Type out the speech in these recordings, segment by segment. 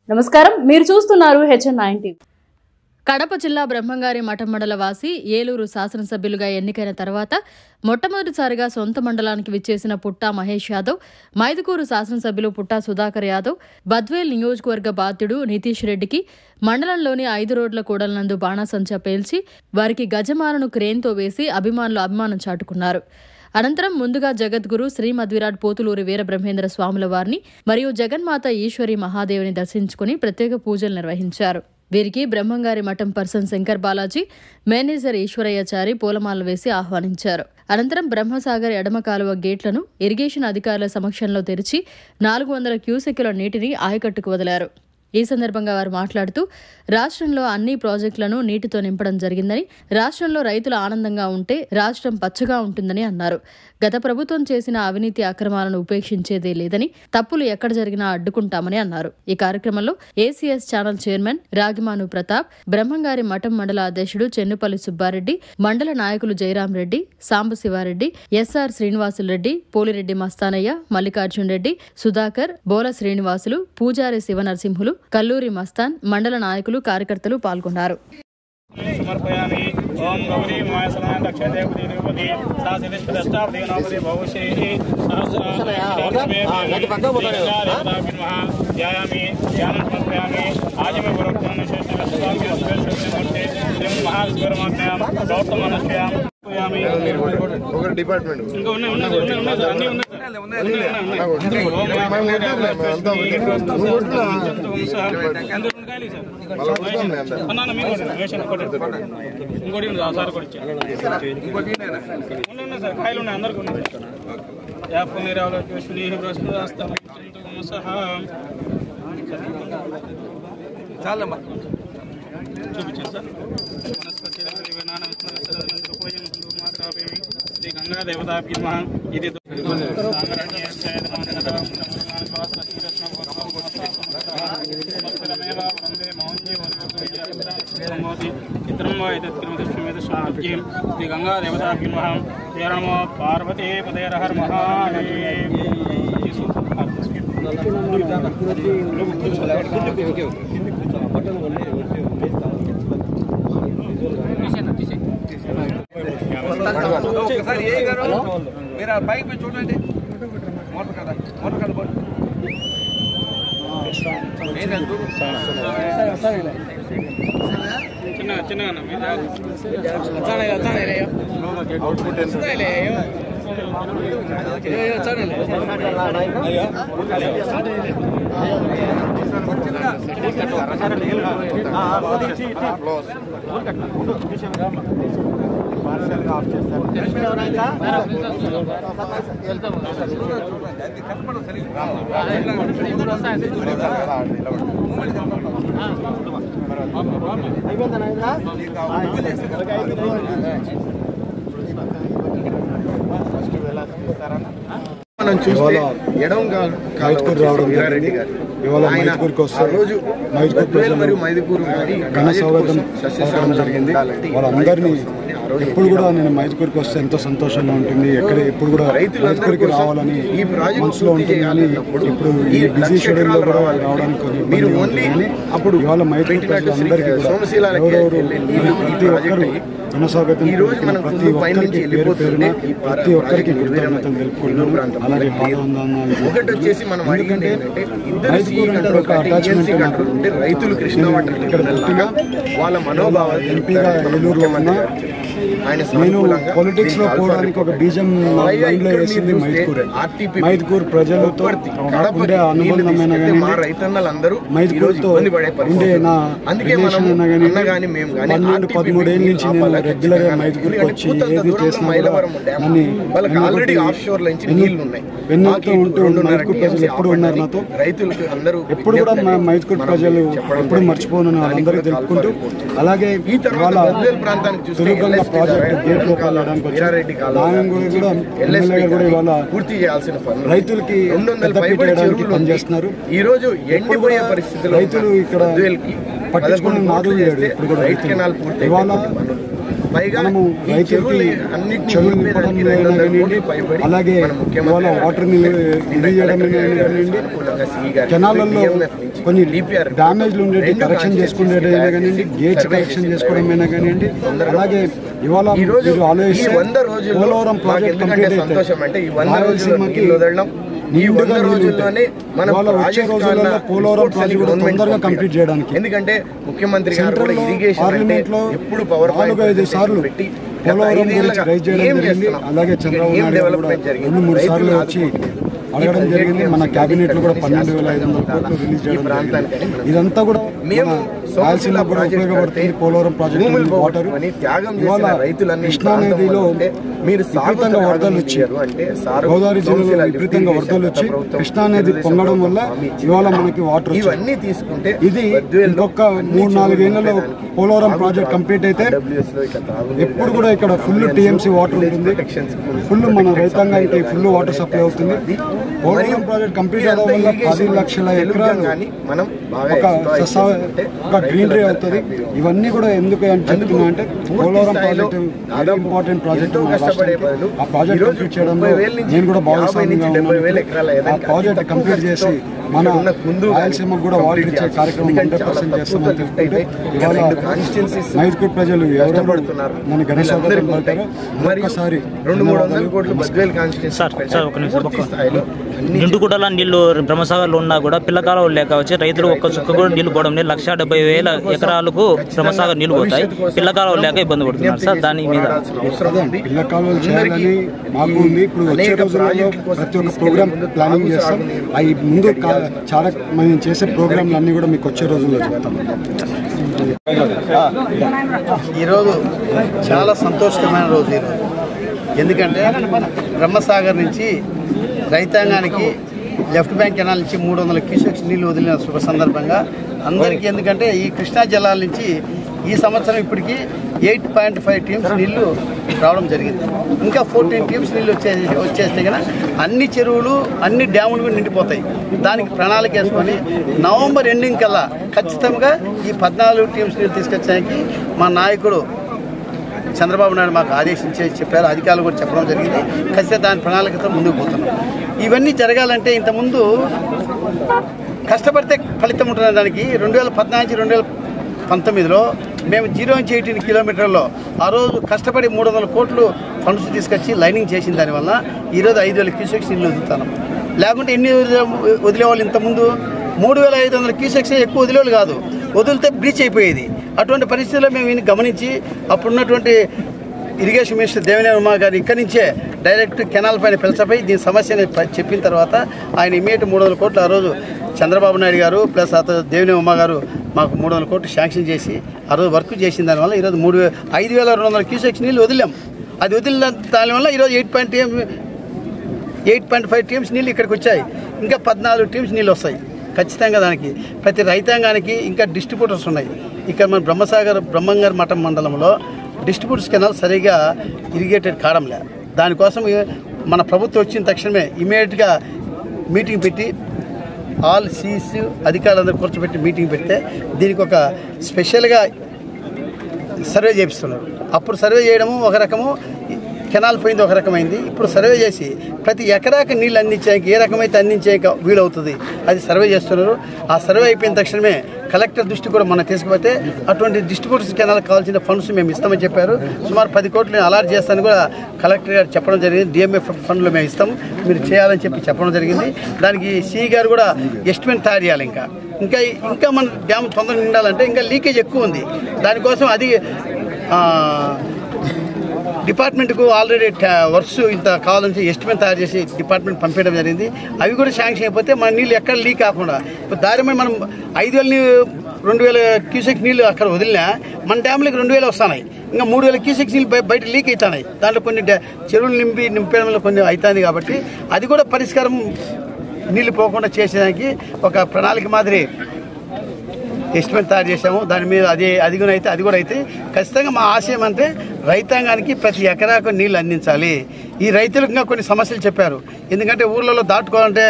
నమస్కారం, మీరు చూస్తున్నారు HN9 టీవీ. కడప జిల్లా బ్రహ్మంగారి మఠం మండల వాసి ఏలూరు శాసనసభ్యులుగా ఎన్నికైన తర్వాత మొట్టమొదటిసారిగా సొంత మండలానికి విచ్చేసిన పుట్టా మహేష్ యాదవ్, మైదుకూరు శాసనసభ్యులు పుట్టా సుధాకర్ యాదవ్, బద్వేల్ నియోజకవర్గ బాధ్యుడు నితీష్ రెడ్డికి మండలంలోని 5 రోడ్ల కూడలనందు బాణాసంచా పేల్చి వారికి గజమాలను క్రేన్తో వేసి అభిమానులు అభిమానం చాటుకున్నారు. అనంతరం ముందుగా జగద్గురు శ్రీ మధ్విరాట్ పోతులూరి వీరబ్రహ్మేంద్ర స్వాముల వారిని మరియు జగన్మాత ఈశ్వరి మహాదేవిని దర్శించుకుని ప్రత్యేక పూజలు నిర్వహించారు. వీరికి బ్రహ్మంగారి మఠం పర్సన్ శంకర్ బాలాజీ, మేనేజర్ ఈశ్వరయ్యచారి పూలమాలలు వేసి ఆహ్వానించారు. అనంతరం బ్రహ్మసాగర్ ఎడమ కాలువ గేట్లను ఇరిగేషన్ అధికారుల సమక్షంలో తెరిచి 400 క్యూసెక్కుల నీటిని ఆయకట్టుకు వదిలారు. ఈ సందర్భంగా వారు మాట్లాడుతూ రాష్ట్రంలో అన్ని ప్రాజెక్టులను నీటితో నింపడం జరిగిందని, రాష్ట్రంలో రైతులు ఆనందంగా ఉంటే రాష్ట్రం పచ్చగా ఉంటుందని అన్నారు. గత ప్రభుత్వం చేసిన అవినీతి అక్రమాలను ఉపేక్షించేదే లేదని, తప్పులు ఎక్కడ జరిగినా అడ్డుకుంటామని అన్నారు. ఈ కార్యక్రమంలో ACS ఛానల్ చైర్మన్ రాగిమాను ప్రతాప్, బ్రహ్మంగారి మఠం మండల అధ్యక్షుడు చెన్నుపల్లి సుబ్బారెడ్డి, మండల నాయకులు జయరాం రెడ్డి, సాంబశివారెడ్డి, SR శ్రీనివాసులరెడ్డి, పోలిరెడ్డి మస్తానయ్య, మల్లికార్జున్ రెడ్డి, సుధాకర్, బోల శ్రీనివాసులు, పూజారి శివనరసింహులు, కల్లూరి మస్తాన్, మండల నాయకులు, కార్యకర్తలు పాల్గొన్నారు. సమర్పయామి. ఓం గౌరీ మాయసనాయ దక్షదేవతి దేవతి సాసిదిష్టదష్టావధినాపది భవిష్యేహి సహస్రామి ధ్యానం సమర్పయామి. ఆజమే వరక్తం శేషస్వామి వస్త్రశక్తిమూర్తి శ్రీ మహాశివరమాత్మయాం గౌతమనస్యాం ఒక డిపార్ట్మెంట్ ఇంకా ఉన్నాయి సార్, అన్నీ ఉన్నాయి. ఇంకోటి సార్ కూడా ఉన్నాయి సార్, కాయలు ఉన్నాయి, అందరికీ ఉన్నాయి. చాలమ్మా చూపించారు సార్. శ్రీ గంగా దేవతాభ్య ఇది చిత్రం శ్రీ గంగా దేవతాభ్య జయ నమో పార్వతీ పదయ హర మహాదేవ్. मेरा बाइक पे చూడండి మోటర్ కదా చిన్నగా మనం చూస్తే ఎడమ మైదుకూరు రావడం జరిగింది. ఇవాళ మైదుకూరుకి వస్తే మరియు మైదుకూరు ఘన స్వాగతం జరిగింది. వాళ్ళందరినీ ఎప్పుడు కూడా నేను మైదుకూరుకి వస్తే ఎంతో సంతోషంగా ఉంటుంది. ఎప్పుడు కూడా మైదుకూరుకి రావాలని మనసులో ఉంటుంది. కానీ ఇప్పుడు ఈ బిజీ షెడ్యూల్లో కూడా రావడానికి మీరు ఓన్లీ అప్పుడు ఇవాళ మైదుకూరు ప్రజలందరికీ ఎవరెవరు ప్రతి ఒక్కరు ఘనస్వాగతం ప్రతి ఒక్కరికి పేరు పేరున ప్రతి ఒక్కరికి కృతజ్ఞతలు తెలుపుకుంటున్నాం. అలాగే ఎందుకంటే మైదుకూరు అంటే ఒక అటాచ్మెంట్ రైతులు ఇక్కడ పూర్తిగా వాళ్ళ మనోభావాలు ఎంపీగా ఏలూరులో ఉన్న నేను పొలిటిక్స్ లో పోవడానికి ఒక బీజం మైండ్ లో వేసింది మైదుకూరు ప్రజలతో ఉండే అనుబంధమైన మైదుకూరుతో ఉండే నా రిలేషన్ అయినా కానీ 12-13 ఏళ్ళ నుంచి నేను రెగ్యులర్ గా మైదుకూరుకి వచ్చి ఏది చేసినా వెన్నుతో ఉంటూ మైదుకూరు ప్రజలు ఎప్పుడు ఉన్నారు నాతో. ఎప్పుడు కూడా మైదుకూరు ప్రజలు ఎప్పుడు మర్చిపోను వాళ్ళందరికీ తెలుపుకుంటూ, అలాగే ఇవాళ తెలుగుగంగ ప్రాజెక్ట్ గేట్ లోకి వెళ్ళడానికి వచ్చి ఎమ్మెల్యే కూడా ఇవాళ పూర్తి చేయాల్సిన రైతులకి పెద్దపీయడానికి పనిచేస్తున్నారు. ఈ రోజు ఎండిపోయే పరిస్థితులు రైతులు ఇక్కడ పట్టించుకుని నాదులు లేడు. ఇప్పుడు కూడా రైతులు ఇవాళ మనము రైతులకి చెరువులు నింపడం కానివ్వండి, అలాగే ఇవాళ వాటర్ రిలీజ్ చేయడం కానివ్వండి, కెనాలలో కొన్ని డ్యామేజ్లు ఉండేవి కరెక్షన్ చేసుకునేదైనా కానివ్వండి, గేట్స్ కరెక్షన్ చేసుకోవడమైనా కానివ్వండి. అలాగే ఇవాళ ఆలోచిస్తే పోలవరం ప్రాజెక్ట్ కంప్లీట్ అయితే రాయలసీమకి నిండుగా వచ్చే రోజుల్లో పోలవరం ప్రాజెక్ట్ కూడా తొందరగా కంప్లీట్ చేయడానికి, ఎందుకంటే ముఖ్యమంత్రి పార్లమెంట్ లో 4-5 సార్లు పోలవరం గురించి రైజ్ చేయడం జరిగింది. అలాగే చంద్రబాబు నాయుడు కూడా 2-3 సార్లు వచ్చి అడగడం జరిగింది. మన క్యాబినెట్ లో కూడా 12,500 కోట్లు రిలీజ్ చేయడం జరిగింది. ఇదంతా కూడా రాయలసీమ కూడా ఉపయోగపడుతుంది. పోలవరం ప్రాజెక్టు వాటర్ ఇవాళ కృష్ణా నదిలో విపరీతంగా వరదలు వచ్చి, గోదావరి జిల్లాలో విపరీతంగా వరదలు వచ్చి కృష్ణా నది పొంగడం వల్ల ఇవాళ మనకి వాటర్ తీసుకుంటే ఇది ఇంకొక 3-4 ఏళ్లలో పోలవరం ప్రాజెక్ట్ కంప్లీట్ అయితే ఎప్పుడు కూడా ఇక్కడ ఫుల్ టీఎంసీ వాటర్ ఉంటుంది. ఫుల్ మన రైతాంగానికి ఫుల్ వాటర్ సప్లై అవుతుంది. పోలవరం ప్రాజెక్ట్ కంప్లీట్ అవడం వల్ల 10 లక్షల ఎకరాలు ఒక గ్రీనరీ అవుతుంది. ఇవన్నీ కూడా ఎందుకు అని చెప్తున్నా అంటే పోలవరం ప్రాజెక్ట్ చాలా ఇంపార్టెంట్ ప్రాజెక్ట్. ఆ ప్రాజెక్ట్ కంప్లీట్ చేయడంలో నేను కూడా భాగస్వామిగా ఉన్నాను. ఆ ప్రాజెక్ట్ కంప్లీట్ చేసి మన రాయలసీమకు కూడా వాటర్ ఇచ్చే కార్యక్రమం 100% చేస్తామని చెప్తుంటే ఇవాళ మైదుకూరు ప్రజలు ఎవరెవరు మన గణేష్ మరొకసారి 200-300 కోట్లు నిండుగుడల నీళ్లు బ్రహ్మసాగర్లో ఉన్నా కూడా పిల్లకాలం లేక వచ్చి రైతులు ఒక్క చుక్క కూడా నీళ్లు పోవడం లేదు. 170,000 ఎకరాలకు బ్రహ్మసాగర్ నీళ్లు పోతాయి. పిల్లకాలం లేక ఇబ్బంది పడుతున్నారు సార్. దాని మీద పిల్లకాలం చేయాలని మాకు ఉంది. ఇప్పుడు వచ్చే రోజుల్లో ప్రతి ఒక్క ప్రోగ్రామ్ ప్లానింగ్ చేస్తాం. అవి ముందు చాలా మనం చేసే ప్రోగ్రాంలు అన్నీ కూడా మీకు వచ్చే రోజుల్లో చెప్తాం. ఈరోజు చాలా సంతోషకరమైన రోజు ఈరోజు. ఎందుకంటే బ్రహ్మసాగర్ నుంచి రైతాంగానికి లెఫ్ట్ బ్యాంక్ కెనాల్ నుంచి 300 క్యూసెక్స్ నీళ్లు వదిలిన శుభ సందర్భంగా అందరికీ, ఎందుకంటే ఈ కృష్ణా జలాల నుంచి ఈ సంవత్సరం ఇప్పటికీ 8.5 టీమ్స్ నీళ్లు రావడం జరిగింది. ఇంకా 14 టీమ్స్ నీళ్ళు వచ్చేస్తే కనుక అన్ని చెరువులు అన్ని డ్యాములు నిండిపోతాయి. దానికి ప్రణాళిక వేసుకొని నవంబర్ ఎండింగ్ కల్లా ఖచ్చితంగా ఈ 14 టీమ్స్ నీళ్ళు తీసుకొచ్చడానికి మా నాయకుడు చంద్రబాబు నాయుడు మాకు ఆదేశించి చెప్పారు. అధికారులు కూడా చెప్పడం జరిగింది. ఖచ్చితంగా దాని ప్రణాళికతో ముందుకు పోతున్నాం. ఇవన్నీ జరగాలంటే ఇంతకుముందు కష్టపడితే ఫలితం ఉంటున్న దానికి 2014-2019లో మేము 0-18 కిలోమీటర్లో ఆ రోజు కష్టపడి 300 కోట్లు ఫండ్స్ తీసుకొచ్చి లైనింగ్ చేసిన దానివల్ల ఈరోజు 5,000 క్యూసెక్స్ నీళ్ళు వదులుతాను. లేకుంటే ఎన్ని వదిలేవాళ్ళు ఇంతకుముందు 3,500 క్యూసెక్స్ ఎక్కువ వదిలేవాళ్ళు కాదు, వదిలితే బ్రీచ్ అయిపోయేది. అటువంటి పరిస్థితుల్లో మేము ఈయన గమనించి అప్పుడున్నటువంటి ఇరిగేషన్ మినిస్టర్ దేవినేని ఉమా గారు ఇక్కడి నుంచే డైరెక్ట్ కెనాల్ పైన పిలిచిపోయి దీని సమస్యని చెప్పిన తర్వాత ఆయన ఇమీడియట్ 300 కోట్లు ఆ రోజు చంద్రబాబు నాయుడు గారు ప్లస్ దేవినేని ఉమా గారు మాకు 300 కోట్లు శాంక్షన్ చేసి ఆ రోజు వర్క్ చేసిన దానివల్ల ఈరోజు 5,200 క్యూసెక్స్ నీళ్ళు వదిలాం. అది వదిలిన దానివల్ల ఈరోజు 8.5 టీమ్స్ నీళ్ళు ఇక్కడికి వచ్చాయి. ఇంకా 14 టీమ్స్ నీళ్ళు వస్తాయి. ఖచ్చితంగా దానికి ప్రతి రైతాంగానికి ఇంకా డిస్ట్రిబ్యూటర్స్ ఉన్నాయి. ఇక్కడ మన బ్రహ్మంగారి మఠం మండలంలో డిస్ట్రిబ్యూటర్స్ కెనాల్ సరిగా ఇరిగేటెడ్ కావడంలే. దానికోసం మన ప్రభుత్వం వచ్చిన తక్షణమే ఇమీడియట్గా మీటింగ్ పెట్టి ఆల్ సీస్ అధికారులందరూ కూర్చోబెట్టి మీటింగ్ పెడితే దీనికి ఒక స్పెషల్గా సర్వే చేపిస్తున్నారు. అప్పుడు సర్వే చేయడము ఒక రకము, కెనాల్ పోయింది ఒక రకమైంది. ఇప్పుడు సర్వే చేసి ప్రతి ఎకరాకి నీళ్ళు అందించేకి ఏ రకమైతే అందించేక వీలవుతుంది అది సర్వే చేస్తున్నారు. ఆ సర్వే అయిపోయిన తక్షణమే కలెక్టర్ దృష్టి కూడా మనం తీసుకుపోతే అటువంటి డిస్ట్రిబ్యూటర్స్ కెనాల్కి కావాల్సిన ఫండ్స్ మేము ఇస్తామని చెప్పారు. సుమారు 10 కోట్లు అలాట్ చేస్తానని కూడా కలెక్టర్ గారు చెప్పడం జరిగింది. డిఎంఎఫ్ ఫండ్లు మేము ఇస్తాం, మీరు చేయాలని చెప్పడం జరిగింది. దానికి సిఈ గారు కూడా ఎస్టిమేట్ తయారు చేయాలి. ఇంకా మన డ్యామ్ తొందరగా నిండాలంటే ఇంకా లీకేజ్ ఎక్కువ ఉంది. దానికోసం అది డిపార్ట్మెంట్కు ఆల్రెడీ వర్క్స్ ఇంత కావాలని ఎస్టిమేట్ తయారు చేసి డిపార్ట్మెంట్ పంపించడం జరిగింది. అవి కూడా శాంక్షన్ అయిపోతే మన నీళ్ళు ఎక్కడ లీక్ కాకుండా ఇప్పుడు దారిమై మనం 5,000-2,000 క్యూసెక్స్ నీళ్ళు అక్కడ వదిలినా మన డ్యామ్లకి 2,000 వస్తున్నాయి. ఇంకా 3,000 క్యూసెక్స్ నీళ్ళు బయట లీక్ అవుతున్నాయి. దాంట్లో కొన్ని చెరువులు నింపడంలో కొన్ని అవుతుంది. కాబట్టి అది కూడా పరిష్కారం నీళ్ళు పోకుండా చేసేదానికి ఒక ప్రణాళిక మాదిరి ఎస్టిమేట్ తయారు చేసాము. దాని మీద అది కూడా అయితే ఖచ్చితంగా మా ఆశయం అంటే రైతాంగానికి ప్రతి ఎకరాకు నీళ్ళు అందించాలి. ఈ రైతులకు ఇంకా కొన్ని సమస్యలు చెప్పారు. ఎందుకంటే ఊర్లలో దాటుకోవాలంటే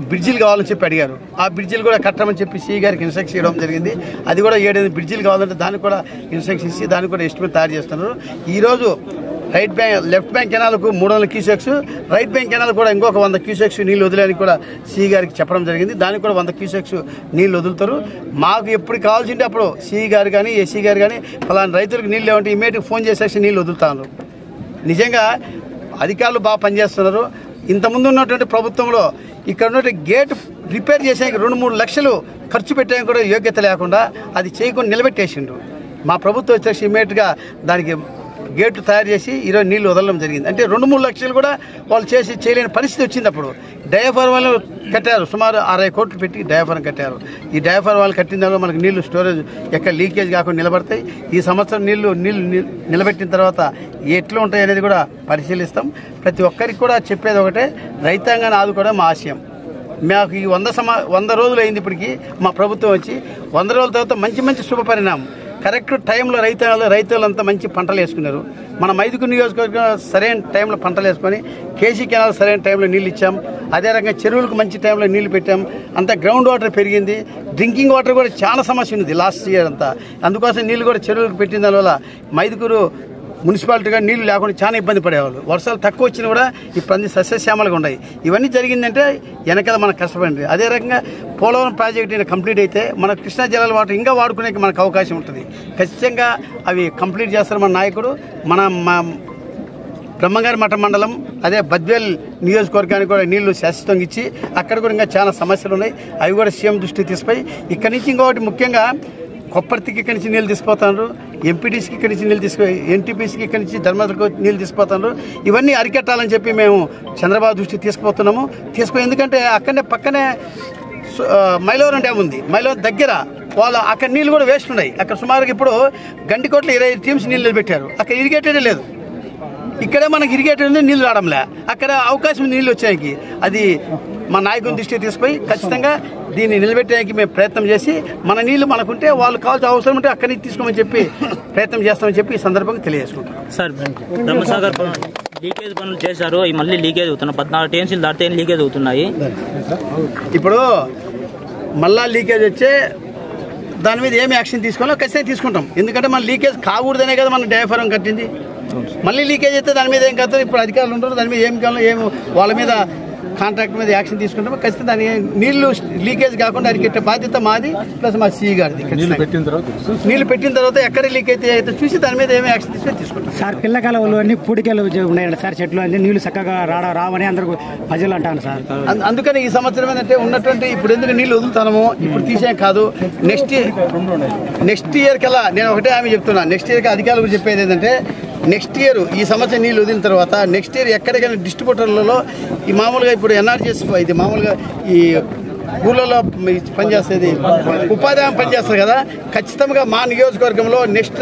బ్రిడ్జిలు కావాలని చెప్పి అడిగారు. ఆ బ్రిడ్జిలు కూడా కట్టమని చెప్పి సిఈ గారికి ఇన్స్ట్రక్షన్ ఇవ్వడం జరిగింది. అది కూడా 7 బ్రిడ్జిలు కావాలంటే దానికి కూడా ఇన్స్ట్రక్షన్ ఇచ్చి దానికి కూడా ఎస్టిమేట్ తయారు చేస్తున్నారు. ఈరోజు లెఫ్ట్ బ్యాంక్ కెనాల్కు 300 క్యూసెక్స్, రైట్ బ్యాంక్ కెనాల్ కూడా ఇంకొక 100 క్యూసెక్స్ నీళ్ళు వదిలేని కూడా సిఈ గారికి చెప్పడం జరిగింది. దానికి కూడా 100 క్యూసెక్స్ నీళ్ళు వదులుతారు. మాకు ఎప్పుడు కావాల్సింటే అప్పుడు సిఈ గారు కానీ ఎస్సీ గారు కానీ ఫలానా రైతులకు నీళ్ళు లేవంటే ఇమీడియట్గా ఫోన్ చేసేసి నీళ్ళు వదులుతాను. నిజంగా అధికారులు బాగా పనిచేస్తున్నారు. ఇంతకుముందు ఉన్నటువంటి ప్రభుత్వంలో ఇక్కడ ఉన్నటువంటి గేట్ రిపేర్ చేసేందుకు 2-3 లక్షలు ఖర్చు పెట్టేందుకు కూడా యోగ్యత లేకుండా అది చేయకుండా నిలబెట్టేసిండు. మా ప్రభుత్వం వచ్చేసి ఇమీడియట్గా దానికి గేట్లు తయారు చేసి ఈరోజు నీళ్లు వదలడం జరిగింది. అంటే 2-3 లక్షలు కూడా వాళ్ళు చేయలేని పరిస్థితి వచ్చింది. అప్పుడు డయాఫార్మ్ వాళ్ళు కట్టారు, సుమారు 60 కోట్లు పెట్టి డయాఫార్మ్ కట్టారు. ఈ డయాఫార్మ్ వాళ్ళు కట్టిన తర్వాత మనకు నీళ్లు స్టోరేజ్ ఎక్కడ లీకేజ్ కాకుండా నిలబడతాయి. ఈ సంవత్సరం నీళ్లు నిలబెట్టిన తర్వాత ఎట్లా ఉంటాయి అనేది కూడా పరిశీలిస్తాం. ప్రతి ఒక్కరికి కూడా చెప్పేది ఒకటే, రైతాంగాన్ని ఆదుకోవడం మా ఆశయం. మాకు ఈ 100 రోజులు అయింది ఇప్పటికీ మా ప్రభుత్వం వచ్చి. 100 రోజుల తర్వాత మంచి శుభ పరిణామం. కరెక్ట్ టైంలో రైతులంతా మంచి పంటలు వేసుకున్నారు. మన మైదుకూరు నియోజకవర్గం సరైన టైంలో పంటలు వేసుకొని కేసీ కెనాల్ సరైన టైంలో నీళ్ళు ఇచ్చాం. అదే రకంగా చెరువులకు మంచి టైంలో నీళ్లు పెట్టాం. అంతా గ్రౌండ్ వాటర్ పెరిగింది. డ్రింకింగ్ వాటర్ కూడా చాలా సమస్య ఉంది లాస్ట్ ఇయర్ అంతా. అందుకోసం నీళ్ళు కూడా చెరువులకు పెట్టిన దానివల్ల మైదుకూరు మున్సిపాలిటీగా నీళ్లు లేకుండా చాలా ఇబ్బంది పడేవాళ్ళు. వర్షాలు తక్కువ వచ్చినా కూడా ఇప్పుడు అన్ని సస్యశ్యామలుగా ఉన్నాయి. ఇవన్నీ జరిగిందంటే వెనకాల మనకు కష్టపడింది. అదే రకంగా పోలవరం ప్రాజెక్టు కంప్లీట్ అయితే మన కృష్ణా జలాల వాటర్ ఇంకా వాడుకునే మనకు అవకాశం ఉంటుంది. ఖచ్చితంగా అవి కంప్లీట్ చేస్తారు మన నాయకుడు. మా బ్రహ్మంగారి మఠం మండలం అదే బద్వేల్ నియోజకవర్గానికి కూడా నీళ్లు శాశ్వతంగా ఇచ్చి అక్కడ కూడా ఇంకా చాలా సమస్యలు ఉన్నాయి. అవి కూడా సీఎం దృష్టికి తీసుకుపోయి ఇక్కడి నుంచి ఇంకొకటి ముఖ్యంగా కొప్పర్తికి ఇక్కడి నుంచి నీళ్ళు తీసుకుపోతారు, ఎంపీటీసీకి ఇక్కడి నుంచి నీళ్ళు తీసుకు ఎన్టీపీసీకి ఇక్కడి నుంచి ధర్మతకు నీళ్ళు తీసుకుపోతారు. ఇవన్నీ అరికట్టాలని చెప్పి మేము చంద్రబాబు దృష్టికి తీసుకుపోతున్నాము. ఎందుకంటే పక్కనే మైలవరం డ్యామ్ ఉంది. మైలవరం దగ్గర వాళ్ళు అక్కడ నీళ్ళు కూడా వేస్ట్ ఉన్నాయి. అక్కడ సుమారుగా ఇప్పుడు గండికోట్లో 20 టీమ్స్ నీళ్ళు పెట్టారు. అక్కడ ఇరిగేటెడే లేదు. ఇక్కడే మనకి ఇరిగేటెడ్ ఉంది, నీళ్ళు రావడంలే. అక్కడ అవకాశం నీళ్ళు వచ్చాయి. అది మా నాయకుని దృష్టికి తీసుకుపోయి ఖచ్చితంగా దీన్ని నిలబెట్టడానికి మేము ప్రయత్నం చేసి మన నీళ్లు మనకుంటే వాళ్ళు కావాల్సిన అవసరం ఉంటే అక్కడి నుంచి తీసుకోమని చెప్పి ప్రయత్నం చేస్తామని చెప్పి ఈ సందర్భంగా తెలియజేసుకుంటాం. సార్, బ్రహ్మసాగర్ లీకేజ్ పనులు చేశారు, మళ్ళీ లీకేజ్ అవుతున్నాయి. 14 టీఎంసీలు దాటితే లీకేజ్ అవుతున్నాయి. ఇప్పుడు మళ్ళా లీకేజ్ వచ్చే దాని మీద ఏమి యాక్షన్ తీసుకోవాలో ఖచ్చితంగా తీసుకుంటాం. ఎందుకంటే మన లీకేజ్ కాకూడదనే కదా మన డయాఫారం కట్టింది. మళ్ళీ లీకేజ్ అయితే దాని మీద ఏం కడతారు. ఇప్పుడు అధికారులు ఉంటారు, దాని మీద ఏం కావాలో ఏం వాళ్ళ మీద కాంట్రాక్ట్ మీద యాక్షన్ తీసుకుంటాం. ఖచ్చితంగా దాని నీళ్లు లీకేజ్ కాకుండా అరికెట్టే బాధ్యత మాది, ప్లస్ మా సిఈ గారిది. నీళ్లు పెట్టిన తర్వాత ఎక్కడ లీక్ అయితే చూసి దాని మీద ఏమి యాక్షన్ తీసుకుంటాం. సార్, పిల్లకాలంలో అన్ని పూడికలు ఉన్నాయండి సార్, చెట్లు అన్ని నీళ్లు చక్కగా రావని అందరూ ప్రజలు అంటాను సార్. అందుకని ఈ సంవత్సరం ఏంటంటే ఉన్నటువంటి ఇప్పుడు ఎందుకు నీళ్లు వదులుతాము, ఇప్పుడు తీసేం కాదు. నెక్స్ట్ ఇయర్ కల్లా నేను ఒకటే హామీ చెప్తున్నా. నెక్స్ట్ ఇయర్కి అధికారులు చెప్పేది ఏంటంటే నెక్స్ట్ ఇయర్ ఈ సంవత్సరం నీళ్ళు వదిలిన తర్వాత నెక్స్ట్ ఇయర్ ఎక్కడికైనా డిస్ట్రిబ్యూటర్లలో ఈ మామూలుగా ఇప్పుడు ఎన్ఆర్జీఎస్ ఇది మామూలుగా ఈ ఊళ్ళలో పనిచేస్తుంది ఉపాధి హామీ పనిచేస్తారు కదా. ఖచ్చితంగా మా నియోజకవర్గంలో నెక్స్ట్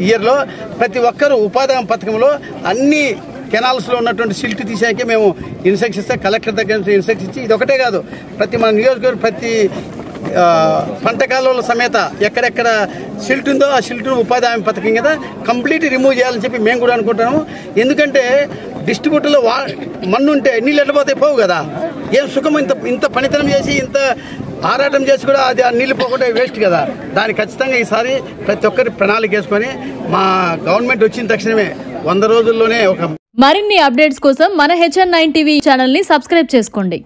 ఇయర్లో ప్రతి ఒక్కరూ ఉపాధి హామీ పథకంలో అన్ని కెనాల్స్లో ఉన్నటువంటి సిల్ట్ తీసాకే మేము ఇన్స్ట్రక్షన్ ఇస్తే కలెక్టర్ దగ్గర నుంచి ఇన్స్ట్రక్షన్ ఇచ్చి ఇది ఒకటే కాదు ప్రతి మన నియోజకవర్గం ప్రతి పంట కాలువల సమేత ఎక్కడెక్కడ సిల్ట్ ఉందో ఆ సిల్ట్ను ఉపాధి హామీ పథకం కదా కంప్లీట్ రిమూవ్ చేయాలని చెప్పి మేము కూడా అనుకుంటున్నాము. ఎందుకంటే డిస్ట్రిబ్యూటర్లో మన్ను ఉంటే నీళ్ళు ఎట్లపోతాయి, పోవు కదా. ఏం సుఖం ఇంత పనితనం చేసి ఇంత ఆరాటం చేసి కూడా అది ఆ నీళ్ళు పోకుండా వేస్ట్ కదా. దానికి ఖచ్చితంగా ఈసారి ప్రతి ఒక్కరి ప్రణాళిక వేసుకొని మా గవర్నమెంట్ వచ్చిన తక్షణమే 100 రోజుల్లోనే ఒక మరిన్ని అప్డేట్స్ కోసం మన HN9 టీవీ ఛానల్ ని సబ్స్క్రైబ్ చేసుకోండి.